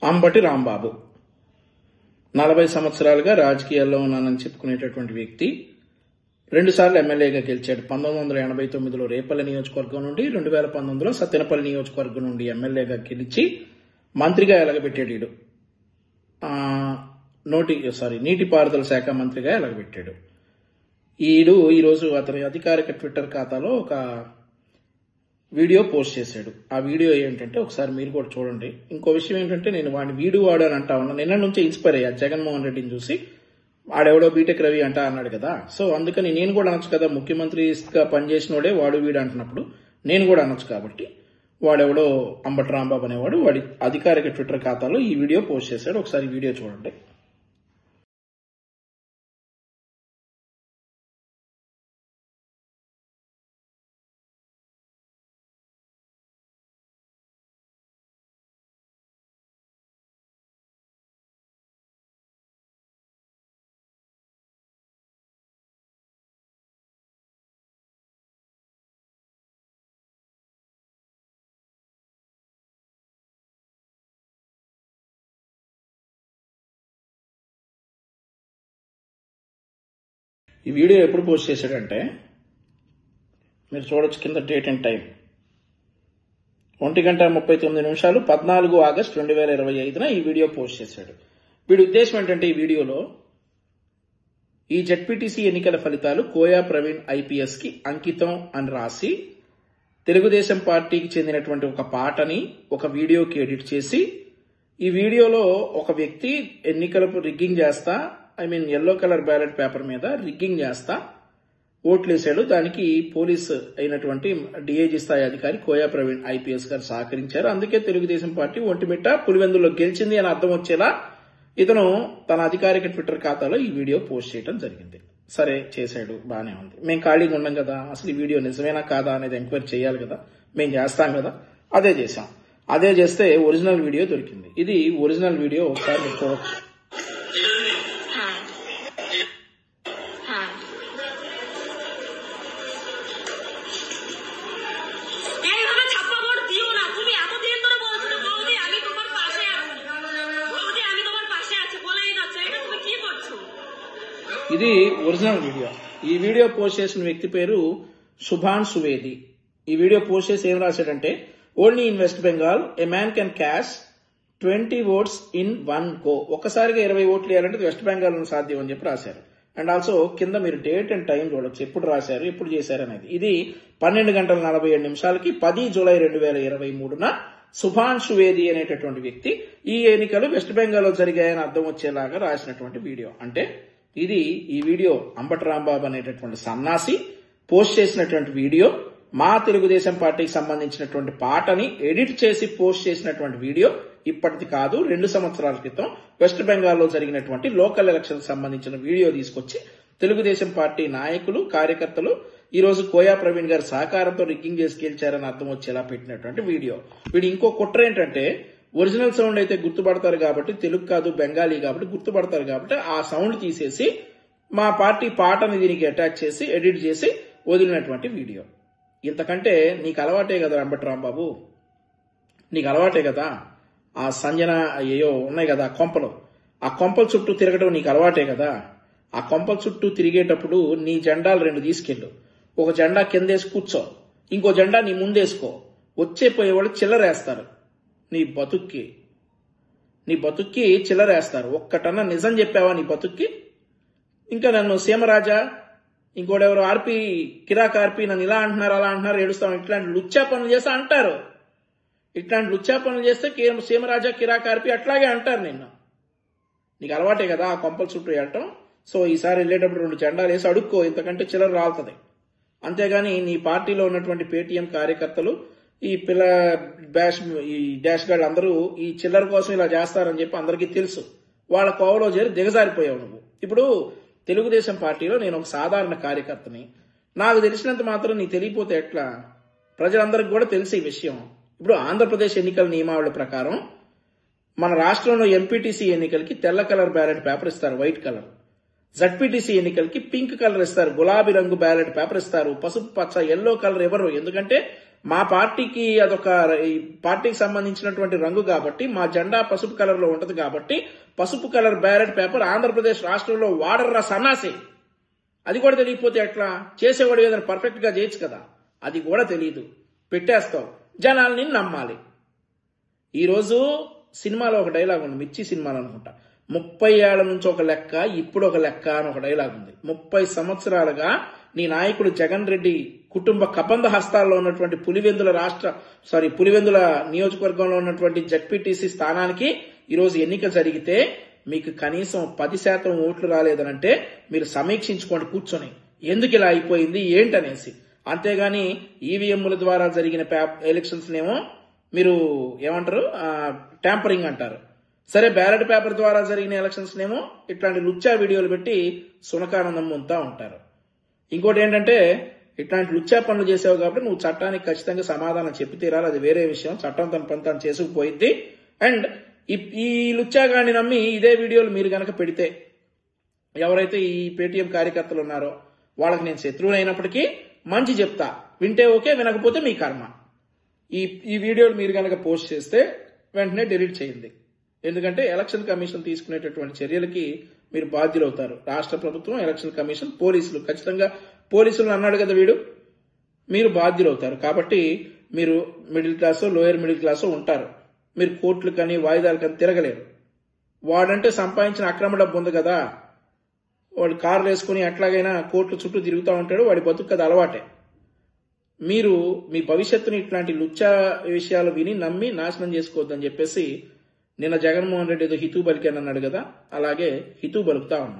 అంబటి రాంబాబు 40 సంవత్సరాలుగా రాజకీయాల్లో ఉన్నానని చెప్పుకునేటటువంటి వ్యక్తి 2 సార్లు ఎమ్మెల్యేగా గెలిచాడు. 1989లో రేపల్లి నియోజకవర్గం నుండి, 2019లో సత్తెనపల్లి నియోజకవర్గం నుండి ఎమ్మెల్యేగా గెలిచి మంత్రిగా ఎలగబెట్టాడు. నీటిపారుదల శాఖ మంత్రిగా ఎలగబెట్టాడు. ఈరోజు అతని అధికారిక ట్విట్టర్ ఖాతాలో ఒక వీడియో పోస్ట్ చేశాడు. ఆ వీడియో ఏంటంటే ఒకసారి మీరు కూడా చూడండి. ఇంకో విషయం ఏంటంటే నేను వాడిని వాడు అని అంటా ఉన్నా. నిన్న నుంచే ఇన్స్పైర్ అయ్యా జగన్మోహన్ రెడ్డిని చూసి. ఆడెవడో బీటెక్ రవి అంటా అన్నాడు కదా, సో అందుకని నేను కూడా అనొచ్చు కదా, ముఖ్యమంత్రిగా పనిచేసినోడే వాడు వీడు అంటున్నప్పుడు నేను కూడా అనొచ్చు. కాబట్టి వాడెవడో అంబటి రాంబాబు అనేవాడు వాడి అధికారిక ట్విట్టర్ ఖాతాలో ఈ వీడియో పోస్ట్ చేశాడు. ఒకసారి ఈ వీడియో చూడండి. ఈ వీడియో ఎప్పుడు పోస్ట్ చేశాడంటే మీరు చూడొచ్చు కింద డేట్ అండ్ టైం 1:39 14 ఆగస్టు 2025 ఈ వీడియో పోస్ట్ చేశాడు. వీడి ఉద్దేశం ఏంటంటే ఈ వీడియోలో ఈ జెడ్పీటీసీ ఎన్నికల ఫలితాలు కోయా ప్రవీణ్ IPS కి అంకితం అని రాసి తెలుగుదేశం పార్టీకి చెందినటువంటి ఒక పాటని ఒక వీడియోకి ఎడిట్ చేసి ఈ వీడియోలో ఒక వ్యక్తి ఎన్నికలకు రిగ్గింగ్ చేస్తా ఎల్లో కలర్ బ్యాలెట్ పేపర్ మీద రిగ్గింగ్ చేస్తా ఓట్లేశాడు. దానికి పోలీసు అయినటువంటి DIG స్థాయి అధికారి కోయా ప్రవీణ్ IPS గారు సహకరించారు. అందుకే తెలుగుదేశం పార్టీ ఒంటిమిట్ట పులివెందుల్లో గెలిచింది అని అర్థం వచ్చేలా ఇతను తన అధికారిక ట్విట్టర్ ఖాతాలో ఈ వీడియో పోస్ట్ చేయడం జరిగింది. సరే చేశాడు, బానే ఉంది. మేము ఖాళీగా ఉండం కదా, అసలు ఈ వీడియో నిజమేనా కాదా అనేది ఎంక్వైరీ చేయాలి కదా, మేము చేస్తాం కదా, అదే చేశాం. అదే చేస్తే ఒరిజినల్ వీడియో దొరికింది. ఇది ఒరిజినల్ వీడియో, ఒకసారి మీరు చూడొచ్చు. ఇది ఒరిజినల్ వీడియో. ఈ వీడియో పోస్ట్ చేసిన వ్యక్తి పేరు సుభాన్ సువేది. ఈ వీడియో పోస్ట్ చేసి ఏం రాశాడంటే, only in West Bengal a man can cast 20 votes in 1 go. ఒక్కసారిగా 20 ఓట్లు వేయాలంటే వెస్ట్ బెంగాల్ సాధ్యం అని చెప్పి రాశారు. అండ్ ఆల్సో కింద మీరు డేట్ అండ్ టైం చూడొచ్చు, ఎప్పుడు రాశారు ఎప్పుడు చేశారు అనేది. ఇది 12:47 10 జూలై 2023 సుభాన్ సువేది అనేటటువంటి వ్యక్తి ఈ ఎన్నికలు వెస్ట్ బెంగాల్లో జరిగాయని అర్థం వచ్చేలాగా రాసినటువంటి వీడియో. అంటే ఈ వీడియో అంబటి రాంబాబు అనేటటువంటి సన్నాసి పోస్ట్ చేసినటువంటి వీడియో, మా తెలుగుదేశం పార్టీకి సంబంధించినటువంటి పాటని ఎడిట్ చేసి పోస్ట్ చేసినటువంటి వీడియో ఇప్పటిది కాదు. 2 సంవత్సరాల క్రితం వెస్ట్ బెంగాల్లో జరిగినటువంటి లోకల్ ఎలక్షన్ సంబంధించిన వీడియో తీసుకొచ్చి తెలుగుదేశం పార్టీ నాయకులు కార్యకర్తలు ఈ రోజు కోయా ప్రవీణ్ గారి సహకారంతో రిగ్గింగ్ చేసి గెలిచారని అర్థం వచ్చేలా పెట్టినటువంటి వీడియో. వీడు ఇంకో కుట్ర ఏంటంటే, ఒరిజినల్ సౌండ్ అయితే గుర్తుపడతారు కాబట్టి, తెలుగు కాదు బెంగాలీ కాబట్టి గుర్తుపడతారు కాబట్టి ఆ సౌండ్ తీసేసి మా పార్టీ పాటని దీనికి అటాచ్ చేసి ఎడిట్ చేసి వదిలినటువంటి వీడియో. ఇంతకంటే నీకు అలవాటే కదా అంబటి రాంబాబు, నీకు అలవాటే కదా. ఆ సంజన ఏయో ఉన్నాయి కదా కొంపలు, ఆ కొంపల చుట్టూ తిరగడం నీకు అలవాటే కదా. ఆ కొంపల చుట్టూ తిరిగేటప్పుడు నీ జెండాలు 2 తీసుకెళ్ళు. ఒక జెండా కిందేసి కూర్చో, ఇంకో జెండా నీ ముందేసుకో. వచ్చే పోయేవాళ్ళు చిల్లరేస్తారు. నీ బతుక్కి చిల్లరేస్తారు. ఒక్కటన్నా నిజం చెప్పావా నీ బతుక్కి? ఇంకా నన్ను సీమరాజా ఇంకోటెవరో కిరాక్ ఆర్పి నన్ను ఇలా అంటున్నారు అలా అంటున్నారు ఏడుస్తాం, ఇట్లాంటి లుచ్చా పనులు చేస్తే అంటారు. ఇట్లాంటి లుచ్చా పనులు చేస్తే సీమరాజా కిరాక్ ఆర్పి అట్లాగే అంటారు నిన్ను. నీకు అలవాటే కదా ఆ కొంపల చుట్టూ వెళ్ళటం. సో ఈసారి వెళ్ళేటప్పుడు 2 జెండాలు వేసి అడుక్కో, ఇంతకంటే చిల్లర రాలుతుంది. అంతేగాని నీ పార్టీలో ఉన్నటువంటి పేటీఎం కార్యకర్తలు ఈ డాష్ గార్డ్ అందరూ ఈ చిల్లర కోసం ఇలా చేస్తారని చెప్పి అందరికీ తెలుసు. వాళ్ళ కోవలో చేరి దిగజారిపోయావు నువ్వు. ఇప్పుడు తెలుగుదేశం పార్టీలో నేను ఒక సాధారణ కార్యకర్తని, నాకు తెలిసినంత మాత్రం నీకు తెలియపోతే ఎట్లా? ప్రజలందరికీ కూడా తెలిసి ఈ విషయం. ఇప్పుడు ఆంధ్రప్రదేశ్ ఎన్నికల నియమావళి ప్రకారం మన రాష్ట్రంలో ఎంపీటీసీ ఎన్నికలకి తెల్ల కలర్ బ్యాలెట్ పేపర్ ఇస్తారు, వైట్ కలర్. జడ్పీటీసీ ఎన్నికలకి పింక్ కలర్ ఇస్తారు, గులాబీ రంగు బ్యాలెట్ పేపర్ ఇస్తారు. పసుపు పచ్చ ఎల్లో కలర్ ఎవరు? ఎందుకంటే మా పార్టీకి అదొక ఈ పార్టీకి సంబంధించినటువంటి రంగు కాబట్టి, మా జెండా పసుపు కలర్ లో ఉంటది కాబట్టి పసుపు కలర్ బ్యాలెట్ పేపర్ ఆంధ్రప్రదేశ్ రాష్ట్రంలో వాడర్రా సన్నాసి. అది కూడా తెలియకపోతే ఎట్లా? చేసేవాడు ఏదైనా పర్ఫెక్ట్ గా చేయొచ్చు కదా. అది కూడా తెలియదు, పెట్టేస్తావు. జనాల్ని నమ్మాలి. ఈరోజు సినిమాలో ఒక డైలాగ్ ఉంది, మిర్చి సినిమాలో అనుకుంటా, 30 ఏళ్ల నుంచి ఒక లెక్క, ఇప్పుడు ఒక లెక్క అని ఒక డైలాగ్ ఉంది. 30 సంవత్సరాలుగా నీ నాయకుడు జగన్ రెడ్డి కుటుంబ కబంధ హస్తాల్లో ఉన్నటువంటి పులివెందుల నియోజకవర్గంలో ఉన్నటువంటి జడ్పీటీసీ స్థానానికి ఈరోజు ఎన్నిక జరిగితే మీకు కనీసం 10% ఓట్లు రాలేదనంటే మీరు సమీక్షించుకోండి కూర్చొని, ఎందుకు ఇలా అయిపోయింది ఏంటనేసి. అంతేగాని ఈవీఎంల ద్వారా జరిగిన ఎలక్షన్స్ నేమో మీరు ఏమంటారు, ట్యాంపరింగ్ అంటారు. సరే, బ్యాలెట్ పేపర్ ద్వారా జరిగిన ఎలక్షన్స్ నేమో ఇట్లాంటి లుచ్చా వీడియోలు పెట్టి సునకానందం పొందుతా ఉంటారు. ఇంకోటి ఏంటంటే, ఇట్లాంటి లుచ్చా పనులు చేసావు కాబట్టి నువ్వు చట్టానికి ఖచ్చితంగా సమాధానం చెప్పి తీరాలి, అది వేరే విషయం. చట్టం తన పని తాను చేసుకుపోయిద్ది. అండ్ ఈ లుచ్చాగాడిని నమ్మి ఇదే వీడియోలు మీరు గనక పెడితే, ఎవరైతే ఈ పేటీఎం కార్యకర్తలు ఉన్నారో వాళ్ళకి నేను శత్రువుని అయినప్పటికీ మంచి చెప్తా, వింటే ఓకే, వినకపోతే మీ కర్మ. ఈ వీడియోలు మీరు గనక పోస్ట్ చేస్తే వెంటనే డిలీట్ చేయండి. ఎందుకంటే ఎలక్షన్ కమిషన్ తీసుకునేటటువంటి చర్యలకి మీరు బాధ్యులవుతారు. రాష్ట్ర ప్రభుత్వం, ఎలక్షన్ కమిషన్, పోలీసులు, ఖచ్చితంగా పోలీసులు అన్నాడు కదా వీడు, మీరు బాధ్యులవుతారు. కాబట్టి మీరు మిడిల్ క్లాసో లోయర్ మిడిల్ క్లాసో ఉంటారు. మీరు కోర్టులు కానీ వాయిదాలు కానీ తిరగలేరు. వాడంటే సంపాదించిన అక్రమ డబ్బు ఉంది కదా, వాడు కార్లు వేసుకుని ఎట్లాగైనా కోర్టుల చుట్టూ తిరుగుతూ ఉంటాడు, వాడి బతుకు కదా అలవాటే. మీరు మీ భవిష్యత్తుని ఇట్లాంటి లుచ్చా విషయాలు విని నమ్మి నాశనం చేసుకోవద్దని చెప్పేసి నిన్న జగన్మోహన్ రెడ్డి ఏదో హితూ బలికానన్నాడు కదా, అలాగే హితూ బలుకుతా ఉన్నా.